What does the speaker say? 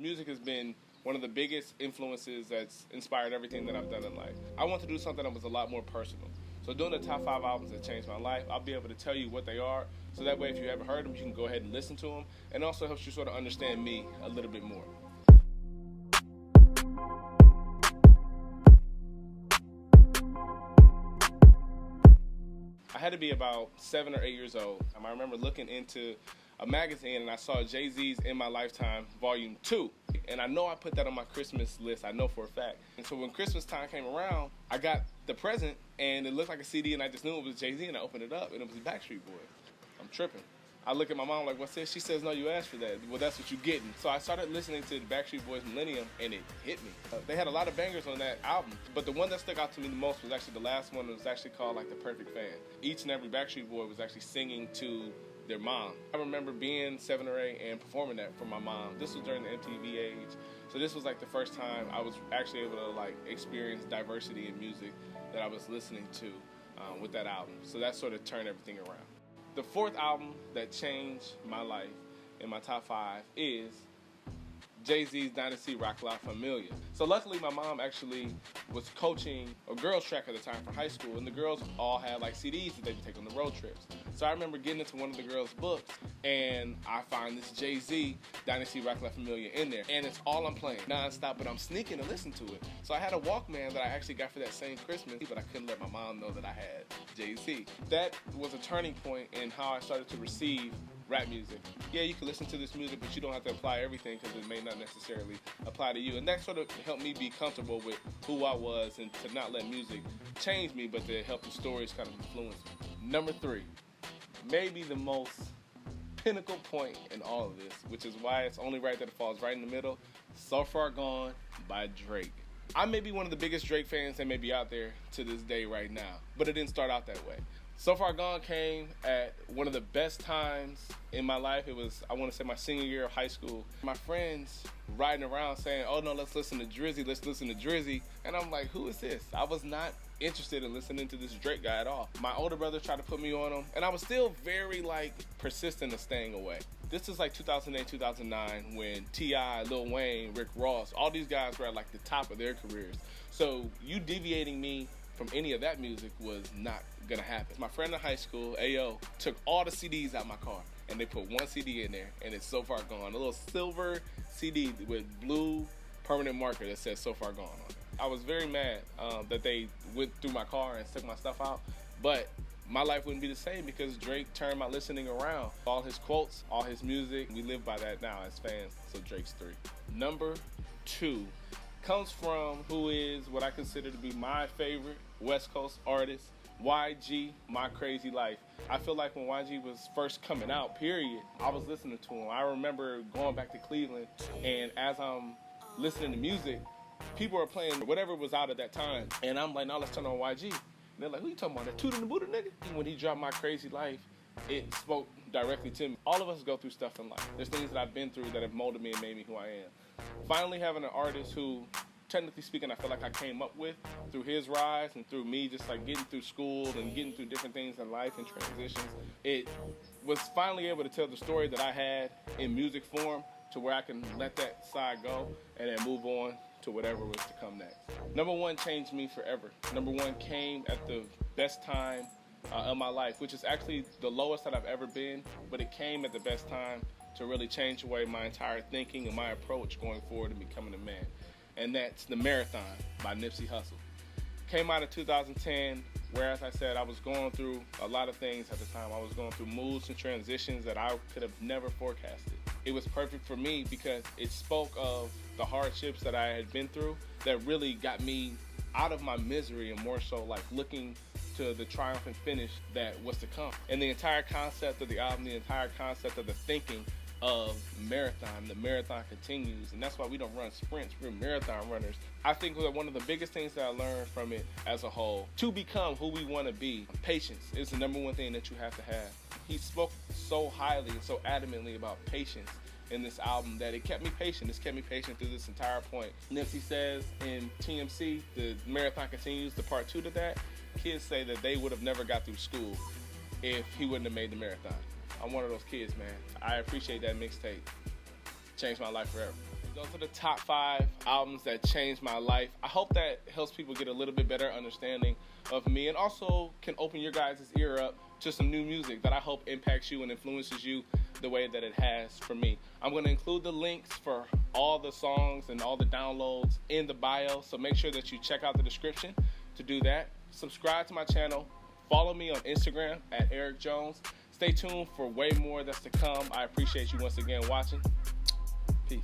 Music has been one of the biggest influences that's inspired everything that I've done in life. I want to do something that was a lot more personal. So doing the top 5 albums that changed my life, I'll be able to tell you what they are. So that way, if you haven't heard them, you can go ahead and listen to them. And also helps you sort of understand me a little bit more. I had to be about 7 or 8 years old. I remember looking into a magazine and I saw Jay-Z's In My Lifetime Volume 2. And I know I put that on my Christmas list, I know for a fact. And so when Christmas time came around, I got the present and it looked like a CD and I just knew it was Jay-Z and I opened it up and it was Backstreet Boys. I'm tripping. I look at my mom like, what's this? She says, no, you asked for that. Well, that's what you're getting. So I started listening to the Backstreet Boys Millennium, and it hit me. They had a lot of bangers on that album, but the one that stuck out to me the most was actually the last one. It was actually called, like, The Perfect Fan. Each and every Backstreet Boy was actually singing to their mom. I remember being 7 or 8 and performing that for my mom. This was during the MTV age. So this was, like, the first time I was actually able to, like, experience diversity in music that I was listening to with that album. So that sort of turned everything around. The 4th album that changed my life in my top 5 is Jay-Z's Dynasty Rock La Familia. So luckily my mom actually was coaching a girls track at the time for high school, and the girls all had like CDs that they would take on the road trips. So I remember getting into one of the girls' books and I find this Jay-Z Dynasty Rock La Familia in there, and it's all I'm playing non-stop, but I'm sneaking to listen to it. So I had a Walkman that I actually got for that same Christmas, but I couldn't let my mom know that I had Jay-Z. That was a turning point in how I started to receive rap music. Yeah, you can listen to this music, but you don't have to apply everything because it may not necessarily apply to you. And that sort of helped me be comfortable with who I was and to not let music change me, but to help the stories kind of influence me. Number 3, maybe the most pinnacle point in all of this, which is why it's only right that it falls right in the middle, So Far Gone by Drake. I may be one of the biggest Drake fans that may be out there to this day right now, but it didn't start out that way. So Far Gone came at one of the best times in my life. It was, I want to say, my senior year of high school. My friends riding around saying, oh no, let's listen to Drizzy, let's listen to Drizzy. And I'm like, who is this? I was not interested in listening to this Drake guy at all. My older brother tried to put me on him, and I was still very persistent in staying away. This is like 2008, 2009 when T.I., Lil Wayne, Rick Ross, all these guys were at like the top of their careers. So you deviating me from any of that music was not gonna happen. My friend in high school, AO, took all the CDs out my car and they put one CD in there, and it's So Far Gone, a little silver CD with blue permanent marker that says So Far Gone on it. I was very mad that they went through my car and took my stuff out, but my life wouldn't be the same because Drake turned my listening around. All his quotes, all his music, we live by that now as fans, so Drake's 3. Number 2 comes from who is what I consider to be my favorite West Coast artist, YG, My Crazy Life. I feel like when YG was first coming out, period, I was listening to him. I remember going back to Cleveland, and as I'm listening to music, people are playing whatever was out at that time, and I'm like, now let's turn on YG. And they're like, who you talking about, that Toot in the Buddha nigga? When he dropped My Crazy Life, it spoke directly to me. All of us go through stuff in life. There's things that I've been through that have molded me and made me who I am. Finally having an artist who, technically speaking, I feel like I came up with through his rise and through me just like getting through school and getting through different things in life and transitions. It was finally able to tell the story that I had in music form to where I can let that side go and then move on to whatever was to come next. Number 1 changed me forever. Number 1 came at the best time of my life, which is actually the lowest that I've ever been, but it came at the best time to really change away my entire thinking and my approach going forward and becoming a man. And that's The Marathon by Nipsey Hussle. Came out in 2010, where, as I said, I was going through a lot of things at the time. I was going through moods and transitions that I could have never forecasted. It was perfect for me because it spoke of the hardships that I had been through that really got me out of my misery and more so like looking to the triumphant finish that was to come. And the entire concept of the album, the entire concept of the thinking of marathon, the marathon continues, and that's why we don't run sprints, we're marathon runners. I think that one of the biggest things that I learned from it as a whole, to become who we want to be, patience is the number 1 thing that you have to have. He spoke so highly and so adamantly about patience in this album that it kept me patient. It's kept me patient through this entire point. Nipsey says in TMC, the marathon continues, the part 2 to that, kids say that they would have never got through school if he wouldn't have made the marathon. I'm one of those kids, man. I appreciate that mixtape. Changed my life forever. Those are the top 5 albums that changed my life. I hope that helps people get a little bit better understanding of me, and also can open your guys' ear up to some new music that I hope impacts you and influences you the way that it has for me. I'm going to include the links for all the songs and all the downloads in the bio, so make sure that you check out the description to do that. Subscribe to my channel. Follow me on Instagram at Eric Jones. Stay tuned for way more that's to come. I appreciate you once again watching. Peace.